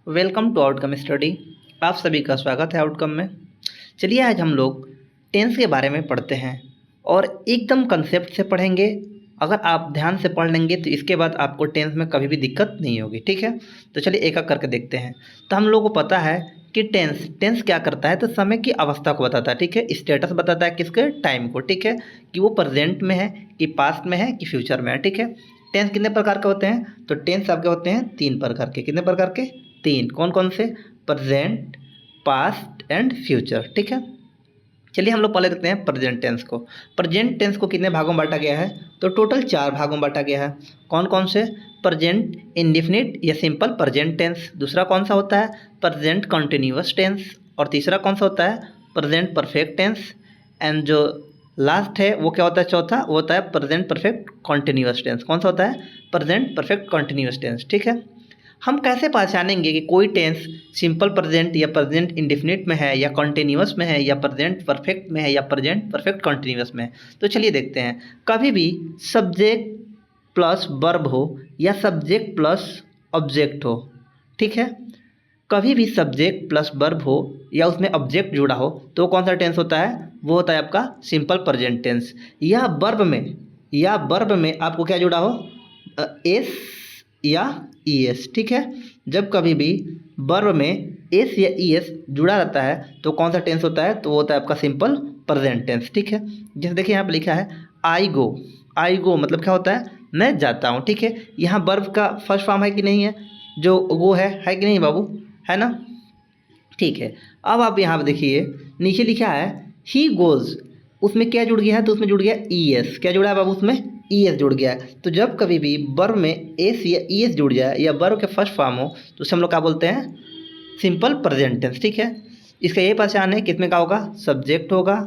Welcome to outcome study. आप सभी का स्वागत है आउटकम में। चलिए आज हम लोग टेंस के बारे में पढ़ते हैं और एकदम कंसेप्ट से पढ़ेंगे। अगर आप ध्यान से पढ़ लेंगे तो इसके बाद आपको टेंस में कभी भी दिक्कत नहीं होगी, ठीक है। तो चलिए एक एक करके देखते हैं। तो हम लोगों को पता है कि टेंस क्या करता है, तो समय की अवस्था को बताता है, ठीक है। स्टेटस बताता है किसके, टाइम को, ठीक है, कि वो प्रेजेंट में है कि पास्ट में है कि फ्यूचर में है, ठीक है। टेंस कितने प्रकार के होते हैं, तो टेंस आपके होते हैं 3 प्रकार के। कितने प्रकार के, 3। कौन कौन से, प्रेजेंट, पास्ट एंड फ्यूचर, ठीक है। चलिए हम लोग पहले देखते हैं प्रेजेंट टेंस को। प्रेजेंट टेंस को कितने भागों में बांटा गया है, तो टोटल 4 भागों में बांटा गया है। कौन कौन से, प्रेजेंट इंडेफिनिट या सिंपल प्रेजेंट टेंस, दूसरा कौन सा होता है प्रेजेंट कंटिन्यूअस टेंस, और तीसरा कौन सा होता है प्रेजेंट परफेक्ट टेंस, एंड जो लास्ट है वो क्या होता है, चौथा वो होता है प्रेजेंट परफेक्ट कंटिन्यूअस टेंस। कौन सा होता है, प्रेजेंट परफेक्ट कंटिन्यूअस टेंस, ठीक है। हम कैसे पहचानेंगे कि कोई टेंस सिंपल प्रेजेंट या प्रेजेंट इंडेफिनिट में है या कॉन्टिन्यूअस में है या प्रेजेंट परफेक्ट में है या प्रेजेंट परफेक्ट कॉन्टिन्यूअस में है। तो चलिए देखते हैं। कभी भी सब्जेक्ट प्लस वर्ब हो या सब्जेक्ट प्लस ऑब्जेक्ट हो, ठीक है। कभी भी सब्जेक्ट प्लस वर्ब हो या उसमें ऑब्जेक्ट जुड़ा हो तो कौन सा टेंस होता है, वो होता है आपका सिंपल प्रेजेंट टेंस। या वर्ब में आपको क्या जुड़ा हो, एस या ई एस, ठीक है। जब कभी भी वर्ब में एस या ई एस जुड़ा रहता है तो कौन सा टेंस होता है, तो वो होता है आपका सिंपल प्रेजेंट टेंस, ठीक है। जैसे देखिए यहाँ पे लिखा है आई गो मतलब क्या होता है, मैं जाता हूँ, ठीक है। यहाँ वर्ब का फर्स्ट फॉर्म है कि नहीं है, जो वो है कि नहीं बाबू, है ना, ठीक है। अब आप यहाँ पे देखिए नीचे लिखा है ही गोज़, उसमें क्या जुड़ गया है, तो उसमें जुड़ गया ई एस। क्या जुड़ा है बाबू, उसमें ई एस जुड़ गया है। तो जब कभी भी वर्ब में एस या ई एस जुड़ जाए या वर्ब के फर्स्ट फॉर्म हो तो उसे हम लोग क्या बोलते हैं, सिंपल प्रेजेंट टेंस, ठीक है। इसका ये पहचान है कितने का होगा, सब्जेक्ट होगा,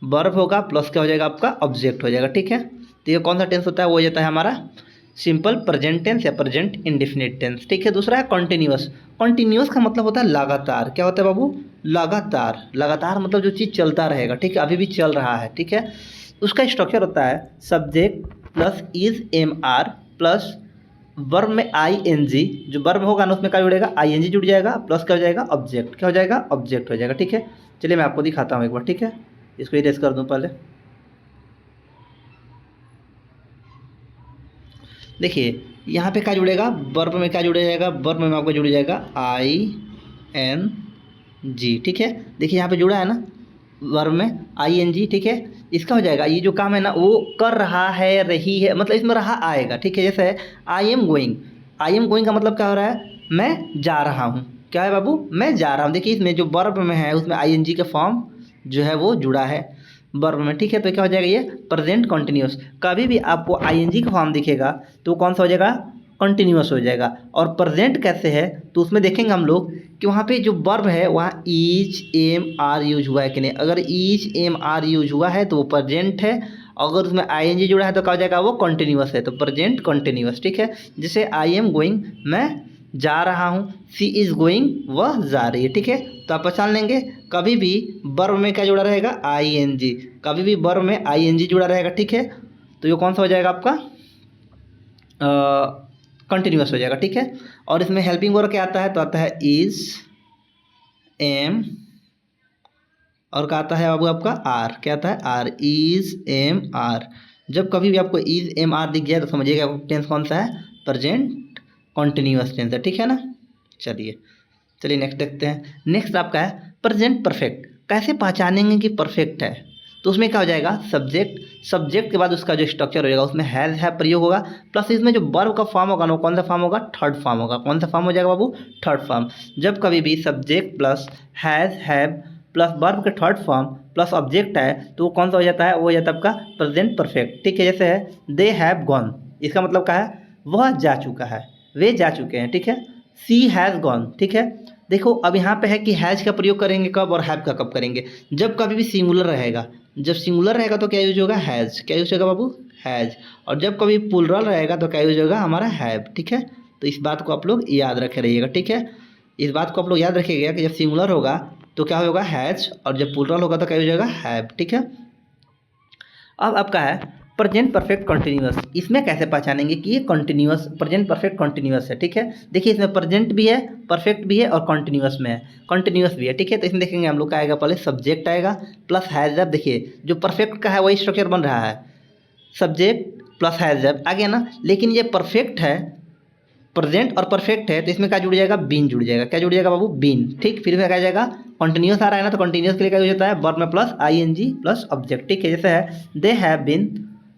वर्ब होगा, प्लस क्या हो जाएगा आपका ऑब्जेक्ट हो जाएगा, ठीक है। तो ये कौन सा टेंस होता है, वो हो जाता है हमारा सिंपल प्रेजेंट टेंस या प्रेजेंट इंडेफिनिट टेंस, ठीक है। दूसरा है कॉन्टिन्यूअस। कॉन्टिन्यूअस का मतलब होता है लगातार। क्या होता है बाबू, लगातार मतलब जो चीज़ चलता रहेगा, ठीक है, अभी भी चल रहा है, ठीक है। उसका स्ट्रक्चर होता है subject plus is am are plus verb में आई एन जी। जो वर्ब होगा ना उसमें क्या जुड़ेगा, आई एन जी जुड़ जाएगा, प्लस क्या हो जाएगा ऑब्जेक्ट, क्या हो जाएगा ऑब्जेक्ट हो जाएगा, ठीक है। चलिए मैं आपको दिखाता हूँ एक बार, ठीक है। इसको इरेज कर दूँ पहले। देखिए यहाँ पे क्या जुड़ेगा, वर्ब में क्या जुड़ जाएगा, वर्ब में आपको जुड़ जाएगा आई एन जी, ठीक है। देखिए यहाँ पे जुड़ा है ना वर्ब में आई एन जी, ठीक है। इसका हो जाएगा ये जो काम है ना वो कर रहा है, रही है, मतलब इसमें रहा आएगा, ठीक है। जैसे है आई एम गोइंग का मतलब क्या हो रहा है, मैं जा रहा हूँ। क्या है बाबू, मैं जा रहा हूँ। देखिए इसमें जो वर्ब में है उसमें आई एन जी का फॉर्म जो है वो जुड़ा है वर्ब में, ठीक है। तो क्या हो जाएगा, ये प्रेजेंट कॉन्टिन्यूअस। कभी भी आपको आईएनजी का फॉर्म दिखेगा तो कौन सा हो जाएगा, कंटिन्यूअस हो जाएगा। और प्रेजेंट कैसे है, तो उसमें देखेंगे हम लोग कि वहाँ पे जो वर्ब है वहाँ ईच एम आर यूज हुआ है कि नहीं। अगर ईच एम आर यूज हुआ है तो वो प्रेजेंट है, अगर उसमें आईएनजी जुड़ा है तो क्या हो जाएगा, वो कंटिन्यूअस है, तो प्रेजेंट कंटिन्यूअस, ठीक है। जैसे आई एम गोइंग, मैं जा रहा हूँ, सी इज़ गोइंग, वह जा रही है, ठीक है। तो आप पहचान लेंगे कभी भी वर्ब में क्या जुड़ा रहेगा, आई एन जी। कभी भी वर्ब में आई एन जी जुड़ा रहेगा, ठीक है। तो ये कौन सा हो जाएगा आपका, कंटिन्यूअस हो जाएगा, ठीक है। और इसमें हेल्पिंग वर्ब क्या आता है, तो आता है इज एम, और क्या आता है बाबू आपका आर। क्या आता है, आर, इज एम आर। जब कभी भी आपको इज एम आर दिख जाए तो समझिएगा टेंस कौन सा है, प्रेजेंट कॉन्टिन्यूअस टेंस है, ठीक है ना। चलिए नेक्स्ट देखते हैं। नेक्स्ट आपका है प्रेजेंट परफेक्ट। कैसे पहचानेंगे कि परफेक्ट है, तो उसमें क्या हो जाएगा, सब्जेक्ट के बाद उसका जो स्ट्रक्चर हो जाएगा उसमें हैज़ प्रयोग होगा, प्लस इसमें जो वर्ब का फॉर्म होगा ना कौन सा फॉर्म होगा, थर्ड फॉर्म होगा। कौन सा फॉर्म हो जाएगा बाबू, थर्ड फॉर्म। जब कभी भी subject plus has have plus verb के थर्ड फॉर्म प्लस ऑब्जेक्ट है तो वो कौन सा हो जाता है, वो हो जाता है आपका प्रेजेंट परफेक्ट, ठीक है। जैसे है दे हैव गॉन, इसका मतलब क्या है, वह जा चुका है, वे जा चुके हैं, ठीक है। सी हैज़ गॉन, ठीक है। देखो अब यहाँ पे है कि हैज़ का प्रयोग करेंगे कब और हैव का कब करेंगे, जब कभी भी सिंगुलर रहेगा। जब सिंगुलर रहेगा तो क्या यूज होगा, हैज़। क्या यूज होगा बाबू, हैज़। और जब कभी प्लुरल रहेगा तो क्या यूज होगा, हमारा हैव, ठीक है। तो इस बात को आप लोग याद रखे रहिएगा, ठीक है। इस बात को आप लोग याद रखिएगा कि जब सिंगुलर होगा तो क्या होगा, हैज़, और जब प्लुरल होगा तो क्या यूज होगा, हैव, ठीक है। अब आपका है प्रेजेंट परफेक्ट कॉन्टिन्यूअस, इसमें कैसे पहचानेंगे कि ये कॉन्टिन्यूअस प्रेजेंट परफेक्ट कॉन्टिन्यूअस है, ठीक है। देखिए इसमें प्रेजेंट भी है, परफेक्ट भी है और कॉन्टिन्यूअस में है, कॉन्टिन्यूअस भी है, ठीक है। तो इसमें देखेंगे हम लोग का आएगा पहले सब्जेक्ट आएगा प्लस हैज वर्ब। देखिए जो परफेक्ट का है वही स्ट्रक्चर बन रहा है, सब्जेक्ट प्लस हैज वर्ब आ गया ना। लेकिन ये परफेक्ट है, प्रेजेंट और परफेक्ट है, तो इसमें क्या जुड़ जाएगा, बीन जुड़ जाएगा। क्या जुड़ जाएगा बाबू, बीन, ठीक। फिर इसमें क्या जाएगा, कॉन्टिन्यूअस आ रहा है ना, तो कॉन्टिन्यूअस के लिए क्या यूज होता है, वर्ब में प्लस आईएनजी प्लस ऑब्जेक्ट, ठीक है। जैसे है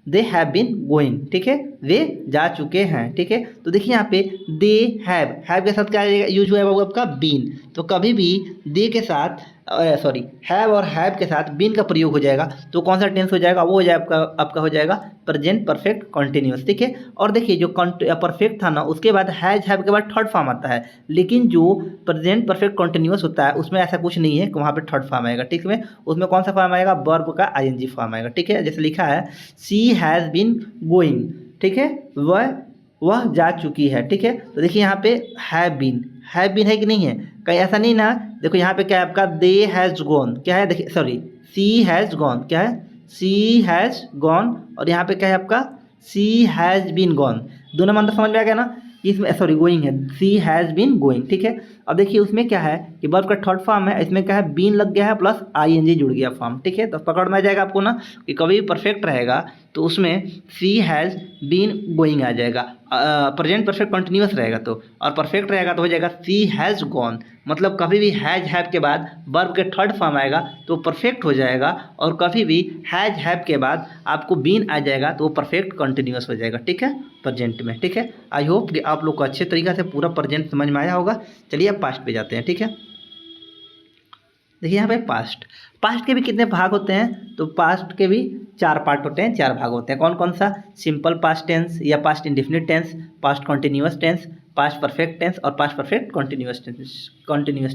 दे हैव बीन गोइंग, ठीक है, वे जा चुके हैं, ठीक है। तो देखिए यहाँ पे दे हैव के साथ क्या यूज हुआ है बाबू, आपका बीन। तो कभी भी दे के साथ हैव और हैव के साथ बीन का प्रयोग हो जाएगा तो कौन सा टेंस हो जाएगा, वो हो जाएगा आपका हो जाएगा प्रेजेंट परफेक्ट कॉन्टिन्यूअस, ठीक है। और देखिए जो परफेक्ट था ना, उसके बाद हैज हैव के बाद थर्ड फॉर्म आता है, लेकिन जो प्रेजेंट परफेक्ट कॉन्टिन्यूअस होता है उसमें ऐसा कुछ नहीं है कि वहाँ पे थर्ड फॉर्म आएगा, ठीक है। उसमें कौन सा फॉर्म आएगा, वर्ब का आईएनजी फॉर्म आएगा, ठीक है। जैसे लिखा है शी हैज़ बीन गोइंग, ठीक है, वह जा चुकी है, ठीक है। तो देखिए यहाँ पे हैव बीन है कि नहीं है, कहीं ऐसा नहीं ना। देखो यहाँ पे क्या है आपका, दे हैज़ गॉन, क्या है, देखिए सॉरी सी हैज़ गॉन, क्या है, सी हैज़ गॉन, और यहाँ पे क्या है आपका, सी हैज़ बीन गॉन। दोनों में अंदर समझ में आ गया ना, इसमें सॉरी गोइंग है, सी हैज़ बीन गोइंग, ठीक है। अब देखिए उसमें क्या है कि वर्ब का थर्ड फॉर्म है, इसमें क्या है, बीन लग गया है प्लस आईएनजी जुड़ गया फॉर्म, ठीक है। तो पकड़ में आ जाएगा आपको ना कि कभी भी परफेक्ट रहेगा तो उसमें सी हैज़ बीन गोइंग आ जाएगा, प्रेजेंट परफेक्ट कंटिन्यूअस रहेगा तो, और परफेक्ट रहेगा तो हो जाएगा सी हैज़ गॉन। मतलब कभी भी हैज हैव के बाद वर्ब के थर्ड फॉर्म आएगा तो परफेक्ट हो जाएगा, और कभी भी हैज हैव के बाद आपको बीन आ जाएगा तो वो परफेक्ट कंटिन्यूअस हो जाएगा, ठीक है, प्रेजेंट में, ठीक है। आई होप कि आप लोग को अच्छे तरीके से पूरा प्रेजेंट समझ में आया होगा। चलिए अब पास्ट पे जाते हैं, ठीक है। देखिए यहाँ पे पास्ट के भी कितने भाग होते हैं, तो पास्ट के भी 4 पार्ट होते हैं, 4 भाग होते हैं। कौन कौन सा, सिंपल पास्ट टेंस या past indefinite tense, past continuous tense, past perfect tense और पास्ट परफेक्ट कॉन्टिन्यूअस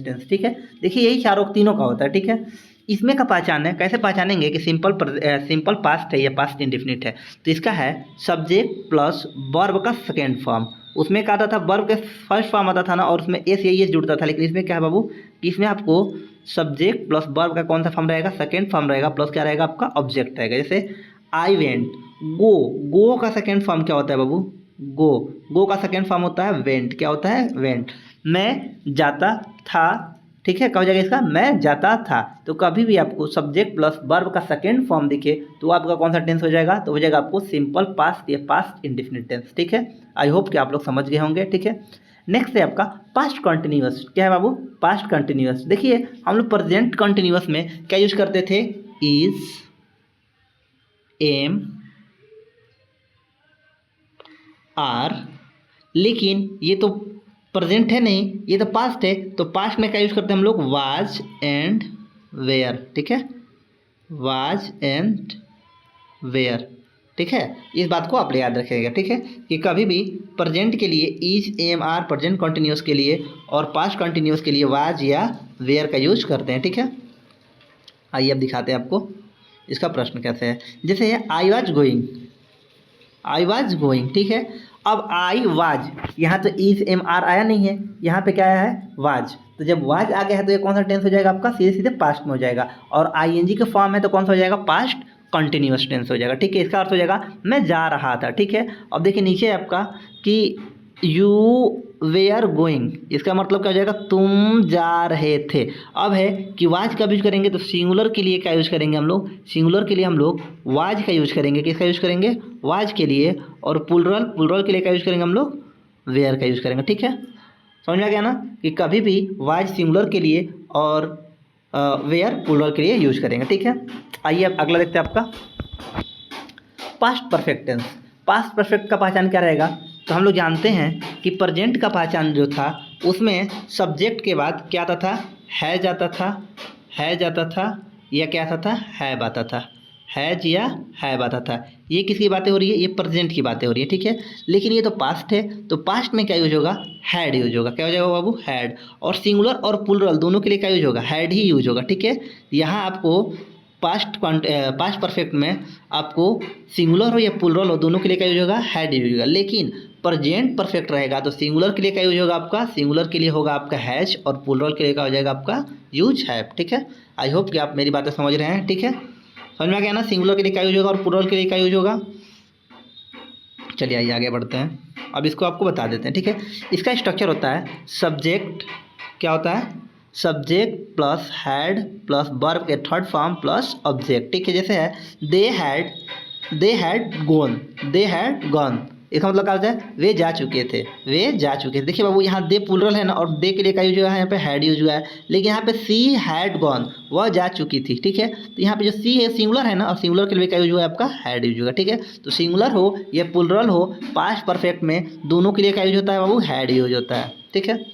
टेंस, ठीक है। देखिए यही तीनों का होता है, ठीक है। इसमें का पहचान है, कैसे पहचानेंगे कि सिंपल पास्ट है या पास्ट इंडेफिनिट है, तो इसका है सब्जेक्ट प्लस वर्ब का सेकेंड फॉर्म। उसमें क्या आता था, वर्ब के फर्स्ट फॉर्म आता था ना, और उसमें एस या एस जुड़ता था। लेकिन इसमें क्या है बाबू कि इसमें आपको सब्जेक्ट प्लस वर्ब का कौन सा फॉर्म रहेगा, सेकेंड फॉर्म रहेगा, प्लस क्या रहेगा आपका ऑब्जेक्ट रहेगा। जैसे आई वेंट, गो का सेकेंड फॉर्म क्या होता है बाबू, गो का सेकेंड फॉर्म होता है वेंट, क्या होता है, वेंट। मैं जाता था, ठीक है, क्या हो जाएगा इसका, मैं जाता था। तो कभी भी आपको सब्जेक्ट प्लस वर्ब का सेकेंड फॉर्म दिखे तो आपका कौन सा टेंस हो जाएगा, तो हो जाएगा आपको सिंपल पास्ट या पास्ट इंडेफिनिट टेंस, ठीक है। आई होप कि आप लोग समझ गए होंगे, ठीक है। नेक्स्ट है आपका पास्ट कंटिन्यूअस। क्या है बाबू, पास्ट कंटिन्यूअस। देखिए हम लोग प्रेजेंट कंटिन्यूअस में क्या यूज करते थे, इज, एम, आर, लेकिन ये तो प्रेजेंट है नहीं, ये तो पास्ट है। तो पास्ट में क्या यूज करते हैं हम लोग, वाज एंड वेयर, ठीक है, वाज एंड वेयर, ठीक है। इस बात को आप याद रखिएगा, ठीक है, कि कभी भी प्रेजेंट के लिए is, am, are present continuous के लिए, और पास्ट कंटिन्यूअस के लिए वाज या वेयर का यूज करते हैं, ठीक है। आइए अब दिखाते हैं आपको इसका प्रश्न कैसे है। जैसे आई वाज गोइंग, ठीक है। अब आई वाज, यहाँ तो इज, एम, आर आया नहीं है, यहाँ पे क्या आया है, वाज। तो जब वाज आ गया है तो ये कौन सा टेंस हो जाएगा आपका, सीधे सीधे पास्ट में हो जाएगा। और आईएनजी के फॉर्म है तो कौन सा हो जाएगा, पास्ट कंटिन्यूअस टेंस हो जाएगा, ठीक है। इसका अर्थ हो जाएगा मैं जा रहा था, ठीक है। अब देखिए नीचे आपका कि यू वेयर गोइंग, इसका मतलब क्या हो जाएगा, तुम जा रहे थे। अब है कि वाज का यूज करेंगे तो सिंगुलर के लिए क्या यूज करेंगे हम लोग, सिंगुलर के लिए हम लोग वाज का यूज करेंगे, किसका यूज करेंगे, वाज के लिए। और प्लुरल के लिए क्या यूज करेंगे हम लोग, वेयर का यूज करेंगे, ठीक है। समझ में आ गया ना कि कभी भी वाज सिंगुलर के लिए और वेयर प्लुरल के लिए यूज करेंगे, ठीक है। आइए अब अगला देखते हैं आपका past perfect tense. Past perfect का पहचान क्या रहेगा, तो हम लोग जानते हैं कि प्रेजेंट का पहचान जो था उसमें सब्जेक्ट के बाद क्या आता था, हैज आता था, या क्या आता था, हैव आता था, हैज या हैव आता था। ये किसकी बातें हो रही है, ये प्रेजेंट की बातें हो रही है, ठीक है। लेकिन ये तो पास्ट है, तो पास्ट में क्या यूज होगा, हैड यूज होगा। क्या हो जाएगा बाबू, हैड। और सिंगुलर और प्लुरल दोनों के लिए क्या यूज होगा, हैड ही यूज होगा, ठीक है। यहाँ आपको पास्ट परफेक्ट में आपको सिंगुलर हो या प्लुरल हो दोनों के लिए क्या यूज होगा, हैड यूज होगा। लेकिन प्रेजेंट परफेक्ट रहेगा तो सिंगुलर के लिए क्या यूज होगा आपका, सिंगुलर के लिए होगा आपका हैज, और प्लुरल के लिए क्या हो जाएगा आपका यूज हैव, ठीक है। आई होप कि आप मेरी बातें समझ रहे हैं, ठीक है। समझ में आ गया ना, सिंगुलर के लिए क्या यूज होगा और प्लुरल के लिए क्या यूज होगा। चलिए आइए आगे बढ़ते हैं। अब इसको आपको बता देते हैं, ठीक है। इसका स्ट्रक्चर होता है सब्जेक्ट, क्या होता है, subject plus had plus verb के थर्ड फॉर्म प्लस ऑब्जेक्ट, ठीक है। जैसे है दे हैड गॉन, इसका मतलब क्या होता है, वे जा चुके थे, वे जा चुके थे। देखिए बाबू यहाँ दे प्लुरल है ना, और दे के लिए क्या यूज हुआ है, यहाँ पे हैड यूज हुआ है, लेकिन यहाँ पे सी हैड गॉन, वह जा चुकी थी, ठीक है। तो यहाँ पे जो सी है सिंगुलर है ना, और सिंगुलर के लिए क्या यूज हुआ है, आपका हैड यूज होगा, ठीक है। तो सिंगुलर हो या प्लुरल हो, पास्ट परफेक्ट में दोनों के लिए क्या यूज होता है बाबू, हैड यूज होता है, ठीक है।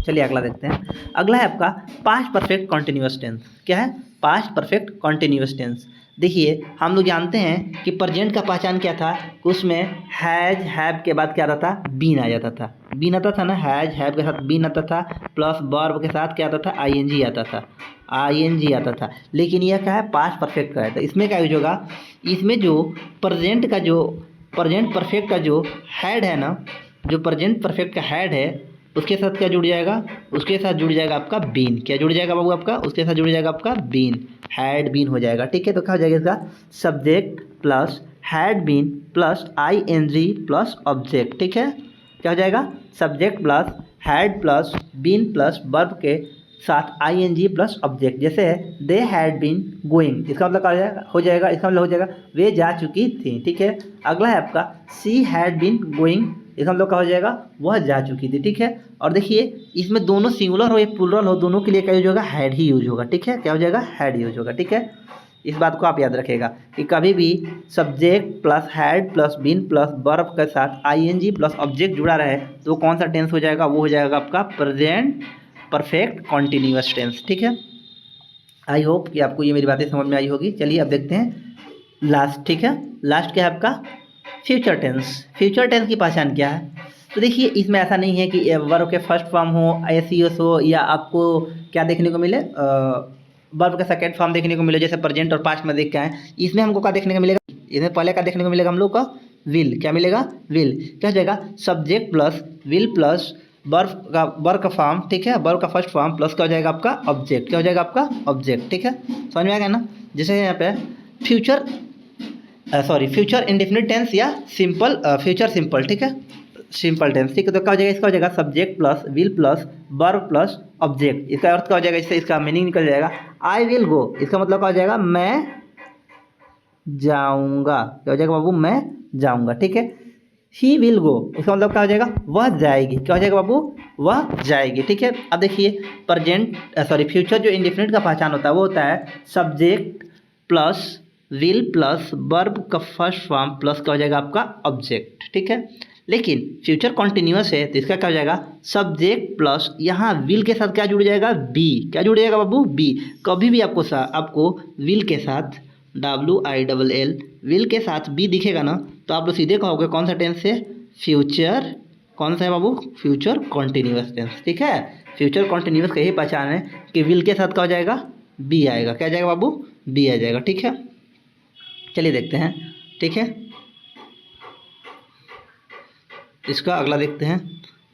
चलिए अगला देखते हैं। अगला है आपका पास्ट परफेक्ट कॉन्टिन्यूअस टेंस। क्या है, पास्ट परफेक्ट कॉन्टिन्यूअस टेंस। देखिए हम लोग जानते हैं कि प्रेजेंट का पहचान क्या था, कि उसमें हैज हैव के बाद क्या आता था, बीन आ जाता था, बीन आता था ना, हैज हैव के साथ बीन आता था, प्लस वर्ब के साथ क्या आता था, आईएनजी आता था, आईएनजी आता था। लेकिन यह क्या है, पास्ट परफेक्ट का है, तो इसमें क्या यूज होगा, इसमें जो प्रेजेंट परफेक्ट का जो हैड है ना, जो प्रेजेंट परफेक्ट का हैड है, उसके साथ क्या जुड़ जाएगा, उसके साथ जुड़ जाएगा आपका बीन। क्या जुड़ जाएगा बाबू आपका, उसके साथ जुड़ जाएगा आपका बीन, हैड बीन हो जाएगा, ठीक है। तो क्या हो जाएगा इसका, subject plus had been plus ING plus object, ठीक है। क्या हो जाएगा, subject plus had plus been plus verb के साथ आईएनजी प्लस ऑब्जेक्ट। जैसे है दे हैड बीन गोइंग, इसका मतलब क्या हो जाएगा, इसका मतलब हो जाएगा वे जा चुकी थी, ठीक है। अगला है आपका सी हैड बीन गोइंग, इसका मतलब क्या हो जाएगा, वह जा चुकी थी, ठीक है। और देखिए इसमें दोनों सिंगुलर हो या प्लुरल हो, दोनों के लिए क्या यूज होगा, हैड ही यूज होगा, ठीक है। क्या हो जाएगा, हैड यूज होगा, ठीक है। इस बात को आप याद रखिएगा कि कभी भी subject plus had plus been plus verb के साथ आईएनजी प्लस ऑब्जेक्ट जुड़ा रहे तो कौन सा टेंस हो जाएगा, वो हो जाएगा आपका प्रेजेंट परफेक्ट कॉन्टिन्यूअस टेंस, ठीक है। आई होप कि आपको ये मेरी बातें समझ में आई होगी। चलिए अब देखते हैं लास्ट, ठीक है। लास्ट क्या है आपका, फ्यूचर टेंस। फ्यूचर टेंस की पहचान क्या है, तो देखिए इसमें ऐसा नहीं है कि वर्ब के फर्स्ट फॉर्म हो, एस हो, या आपको क्या देखने को मिले, वर्ब का सेकेंड फॉर्म देखने को मिले, जैसे प्रेजेंट और पास्ट में देख के आए। इसमें हमको क्या देखने को मिलेगा, इसमें पहले क्या देखने को मिलेगा हम लोग का, विल। क्या मिलेगा, विल। क्या हो जाएगा, subject plus will plus verb का फॉर्म, ठीक है, वर्ब का फर्स्ट फॉर्म प्लस क्या हो जाएगा आपका, ऑब्जेक्ट। क्या हो जाएगा आपका, ऑब्जेक्ट, ठीक है। समझ में आ गया ना। जैसे यहाँ पे फ्यूचर इंडेफिनिट टेंस या सिंपल फ्यूचर सिंपल, ठीक है, सिंपल टेंस, ठीक है। तो क्या हो जाएगा, इसका हो जाएगा subject plus will plus verb plus object. इसका अर्थ क्या हो जाएगा, इससे इसका मीनिंग निकल जाएगा, आई विल गो, इसका मतलब क्या हो जाएगा, मैं जाऊंगा। क्या हो जाएगा बाबू, मैं जाऊंगा, ठीक है। ही विल गो, इसका मतलब क्या हो जाएगा, वह जाएगी। क्या हो जाएगा बाबू, वह जाएगी, ठीक है। अब देखिए फ्यूचर जो इंडेफिनिट का पहचान होता है वो होता है subject plus will plus verb का फर्स्ट फॉर्म प्लस क्या हो जाएगा आपका, ऑब्जेक्ट, ठीक है। लेकिन फ्यूचर कॉन्टिन्यूअस है तो इसका क्या हो जाएगा, सब्जेक्ट प्लस यहाँ विल के साथ क्या जुड़ जाएगा, बी। क्या जुड़ जाएगा बाबू, बी। कभी भी आपको विल के साथ WILL विल के साथ बी दिखेगा ना, तो आप लोग सीधे कहोगे कौन सा टेंस है, फ्यूचर, कौन सा है बाबू, फ्यूचर कॉन्टिन्यूअस टेंस, ठीक है। फ्यूचर कॉन्टिन्यूअस का यही पहचान है कि विल के साथ क्या हो जाएगा, बी आएगा। क्या जाएगा बाबू, बी आ जाएगा, ठीक है। चलिए देखते हैं, ठीक है। इसका अगला देखते हैं,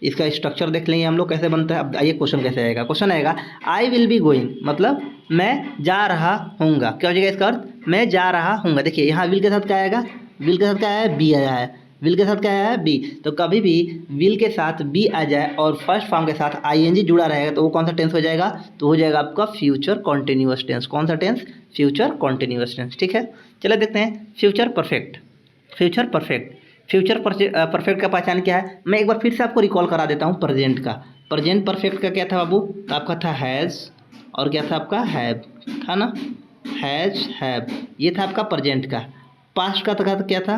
इसका स्ट्रक्चर देख लेंगे हम लोग कैसे बनता है। अब आइए क्वेश्चन कैसे आएगा, क्वेश्चन आएगा आई विल बी गोइंग, मतलब मैं जा रहा हूँगा। क्या हो जाएगा इसका अर्थ, मैं जा रहा हूँगा। देखिए यहाँ विल के साथ क्या आएगा, विल के साथ क्या आया है, बी आया है, विल के साथ क्या आया है, बी। तो कभी भी विल के साथ बी आ जाए और फर्स्ट फॉर्म के साथ आईएनजी जुड़ा रहेगा तो वो कौन सा टेंस हो जाएगा, तो हो जाएगा आपका फ्यूचर कॉन्टिन्यूअस टेंस। कौन सा टेंस, फ्यूचर कॉन्टिन्यूअस टेंस, ठीक है। चलिए देखते हैं फ्यूचर परफेक्ट। फ्यूचर परफेक्ट का पहचान क्या है, मैं एक बार फिर से आपको रिकॉल करा देता हूँ प्रेजेंट का। प्रेजेंट परफेक्ट का क्या था बाबू, आपका था हैज़ और क्या था आपका, हैव था ना, हैज़ हैव, ये था आपका प्रेजेंट का। पास्ट का क्या था,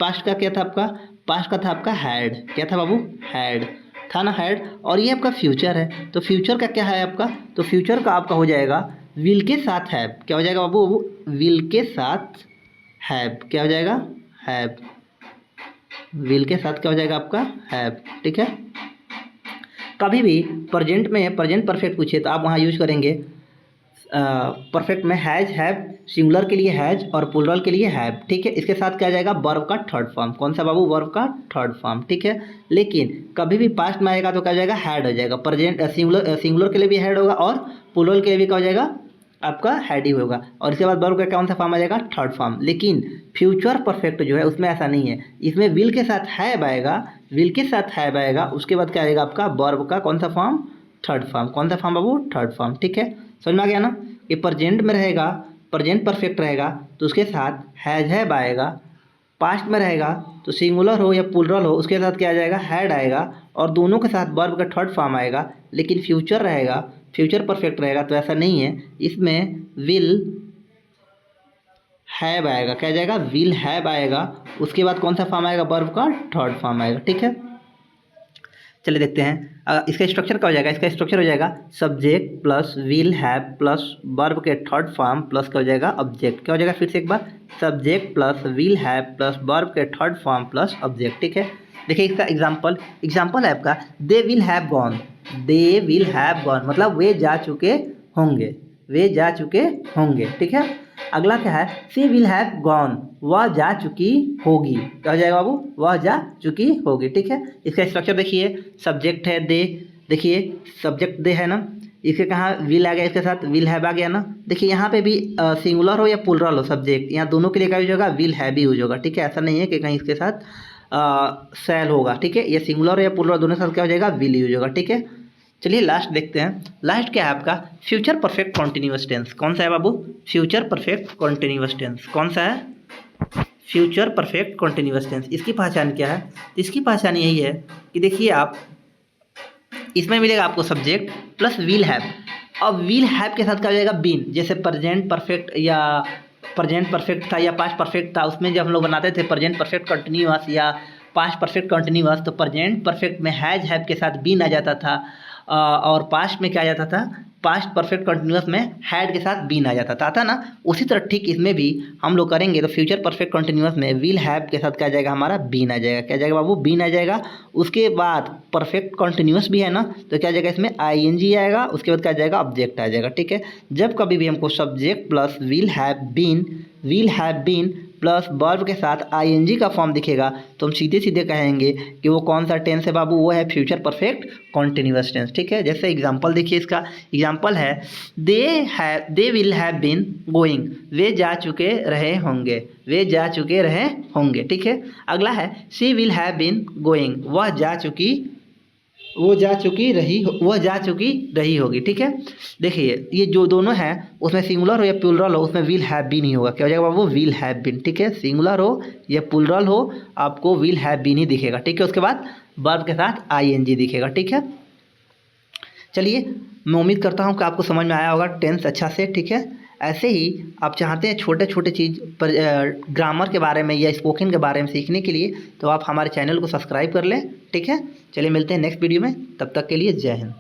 पास्ट का क्या था आपका, पास्ट का था आपका हैड। क्या था बाबू, हैड था ना, हैड। और ये आपका फ्यूचर है, तो फ्यूचर का क्या है आपका, तो फ्यूचर का आपका हो जाएगा विल के साथ हैव। क्या हो जाएगा बाबू, विल के साथ हैव। क्या हो जाएगा, हैव, विल के साथ क्या हो जाएगा आपका, हैव, ठीक है। कभी भी प्रेजेंट में प्रेजेंट परफेक्ट पूछे तो आप वहाँ यूज करेंगे परफेक्ट में हैज हैव, सिंगुलर के लिए हैज और प्लुरल के लिए हैव, ठीक है। इसके साथ क्या जाएगा, वर्ब का थर्ड फॉर्म। कौन सा बाबू, वर्ब का थर्ड फॉर्म, ठीक है। लेकिन कभी भी पास्ट में आएगा तो क्या हो जाएगा, हैड हो जाएगा। प्रेजेंट सिंगुलर के लिए भी हैड होगा और प्लुरल के लिए भी क्या हो जाएगा, आपका हैड ही होगा, और इसके बाद वर्ब का कौन सा फॉर्म आ जाएगा, थर्ड फॉर्म। लेकिन फ्यूचर परफेक्ट जो है उसमें ऐसा नहीं है, इसमें विल के साथ हैव आएगा, विल के साथ हैव आएगा, उसके बाद क्या आएगा आपका वर्ब का कौन सा फॉर्म, थर्ड फॉर्म। कौन सा फॉर्म बाबू, थर्ड फॉर्म। ठीक है, समझ में आ गया ना। ये प्रेजेंट में रहेगा, प्रेजेंट परफेक्ट रहेगा तो उसके साथ हैज हैव आएगा, पास्ट में रहेगा तो सिंगुलर हो या प्लूरल हो उसके साथ क्या आ जाएगा, हैड आएगा, और दोनों के साथ वर्ब का थर्ड फॉर्म आएगा। लेकिन फ्यूचर रहेगा, फ्यूचर परफेक्ट रहेगा तो ऐसा नहीं है, इसमें विल हैव आएगा, क्या जाएगा, विल हैव आएगा, उसके बाद कौन सा फॉर्म आएगा, वर्ब का थर्ड फॉर्म आएगा। ठीक है, चलिए देखते हैं इसका स्ट्रक्चर क्या हो जाएगा। इसका स्ट्रक्चर हो जाएगा subject plus will have plus verb के थर्ड फॉर्म प्लस क्या हो जाएगा, ऑब्जेक्ट। क्या हो जाएगा फिर से एक बार, subject plus will have plus verb के थर्ड फॉर्म प्लस ऑब्जेक्ट। ठीक है, देखिए इसका एग्जाम्पल है आपका, they will have gone, they will have gone मतलब वे जा चुके होंगे, वे जा चुके होंगे। ठीक है, अगला क्या है, शी विल हैव गॉन, वह जा चुकी होगी। क्या हो जाएगा बाबू, वह जा चुकी होगी। ठीक है, इसका स्ट्रक्चर देखिए, सब्जेक्ट है दे, देखिए सब्जेक्ट दे है ना, इसके कहाँ विल आ गया, इसके साथ विल हैव आ गया ना। देखिए यहाँ पे भी सिंगुलर हो या प्लूरल हो सब्जेक्ट, यहाँ दोनों के लिए क्या यूज होगा, विल हैव ही यूज होगा। ठीक है, ऐसा नहीं है कि कहीं इसके साथ सेल होगा। ठीक है, ये सिंगुलर या प्लूरल दोनों के साथ क्या हो जाएगा, विल यूज होगा। ठीक है, चलिए लास्ट देखते हैं। लास्ट क्या है आपका, फ्यूचर परफेक्ट कॉन्टिन्यूअस टेंस। कौन सा है बाबू, फ्यूचर परफेक्ट कॉन्टिन्यूअस टेंस। कौन सा है, फ्यूचर परफेक्ट कॉन्टिन्यूअस टेंस। इसकी पहचान क्या है, इसकी पहचान यही है कि देखिए आप, इसमें मिलेगा आपको सब्जेक्ट प्लस विल हैव, अब विल हैव के साथ क्या हो जाएगा, बीन। जैसे प्रेजेंट परफेक्ट या प्रेजेंट परफेक्ट था या पास्ट परफेक्ट था, उसमें जब हम लोग बनाते थे प्रेजेंट परफेक्ट कंटिन्यूअस या पास्ट परफेक्ट कंटिन्यूअस, तो प्रेजेंट परफेक्ट में हैज हैव के साथ बीन आ जाता था, और पास्ट में क्या आ जाता था, पास्ट परफेक्ट कंटिन्यूअस में हैड के साथ बीन आ जाता था ना। उसी तरह ठीक इसमें भी हम लोग करेंगे तो फ्यूचर परफेक्ट कंटिन्यूअस में विल हैव के साथ क्या आ जाएगा, हमारा बीन आ जाएगा। क्या जाएगा बाबू, बीन आ जाएगा। उसके बाद परफेक्ट कंटिन्यूअस भी है ना, तो क्या जाएगा, इसमें आईएनजी आएगा, उसके बाद क्या जाएगा, ऑब्जेक्ट आ जाएगा। ठीक है, जब कभी भी हमको subject plus will have been plus verb के साथ आईएनजी का फॉर्म दिखेगा तो हम सीधे सीधे कहेंगे कि वो कौन सा टेंस है बाबू, वो है फ्यूचर परफेक्ट कॉन्टिन्यूअस टेंस। ठीक है, जैसे एग्जांपल देखिए, इसका एग्जांपल है, they will have been going, वे जा चुके रहे होंगे, वे जा चुके रहे होंगे। ठीक है, अगला है, she will have been going, वह जा चुकी रही होगी। ठीक है, देखिए ये जो दोनों हैं उसमें सिंगुलर हो या प्लूरल हो उसमें विल हैव बीन ही होगा। क्या हो जाएगा बाबू, विल हैव बीन। ठीक है, सिंगुलर हो या प्लूरल हो आपको विल हैव बीन ही दिखेगा। ठीक है, उसके बाद वर्ब के साथ आईएनजी दिखेगा। ठीक है, चलिए मैं उम्मीद करता हूँ कि आपको समझ में आया होगा टेंस अच्छा से। ठीक है, ऐसे ही आप चाहते हैं छोटे छोटे चीज़ पर ग्रामर के बारे में या स्पोकन के बारे में सीखने के लिए तो आप हमारे चैनल को सब्सक्राइब कर लें। ठीक है, चलिए मिलते हैं नेक्स्ट वीडियो में, तब तक के लिए जय हिंद।